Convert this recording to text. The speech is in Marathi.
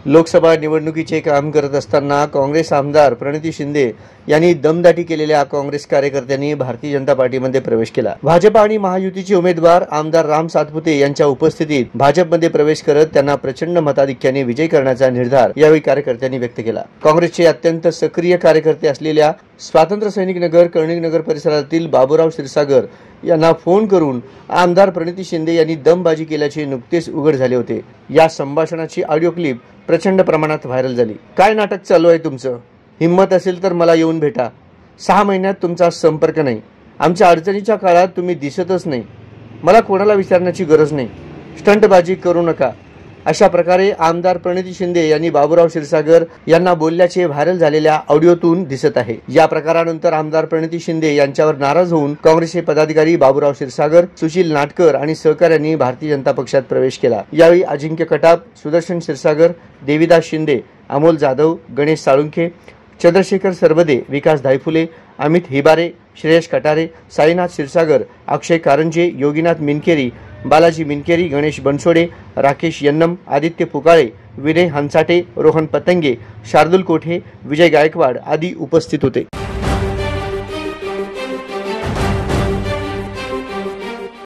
लोकसभा निवडणुकीचे काम करत असताना काँग्रेस आमदार प्रणिती शिंदे यांनी दमदाटी केलेल्या काँग्रेस कार्यकर्त्यांनी भारतीय जनता पार्टीमध्ये प्रवेश केला। भाजप आणि महायुतीचे उमेदवार आमदार राम सातपुते यांच्या उपस्थितीत भाजपमध्ये प्रवेश करत त्यांना प्रचंड मताधिक्याने विजयी करण्याचा निर्धार यावेळी कार्यकर्त्यांनी व्यक्त केला। काँग्रेसचे अत्यंत सक्रिय कार्यकर्ते असलेल्या स्वातंत्र्य सैनिक नगर, कर्णिक नगर परिसरातील बाबूराव क्षीरसागर यांना फोन करून आमदार प्रणिती शिंदे यांनी दमबाजी केल्याचे नुकतेच उघड झाले होते। या संभाषणाची ऑडिओ क्लिप प्रचंड प्रमाणात व्हायरल झाली। काय नाटक चालू आहे तुमचं? हिम्मत असेल तर मला येऊन भेटा। 6 महिन्यात तुमचा संपर्क नाही। आमच्या अडचणीच्या काळात तुम्ही दिसतच नाही। मला कोणाला विचारण्याची गरज नाही। स्टंटबाजी करू नका। अशा प्रकारे आमदार प्रणिती शिंदे यांनी बाबूराव क्षीरसागर यांना बोलल्याचे व्हायरल झालेल्या ऑडिओतून दिसत आहे। या प्रकारानंतर आमदार प्रणिती शिंदे यांच्यावर नाराज होऊन काँग्रेसचे पदाधिकारी बाबूराव क्षीरसागर, सुशील नाटकर आणि सहकाऱ्यांनी भारतीय जनता पक्षात प्रवेश केला। यावेळी अजिंक्य कटाप, सुदर्शन क्षीरसागर, देवीदास शिंदे, अमोल जाधव, गणेश साळुंखे, चंद्रशेखर सरबदे, विकास धायफुले, अमित हिबारे, श्रेयश कटारे, साईनाथ क्षीरसागर, अक्षय कारंजे, योगीनाथ मिनकेरी, बालाजी मिनकेरी, गणेश बनसोडे, राकेश यन्नम, आदित्य पुकाळे, विनय हंसाटे, रोहन पतंगे, शार्दुल कोठे, विजय गायकवाड आदी उपस्थित होते।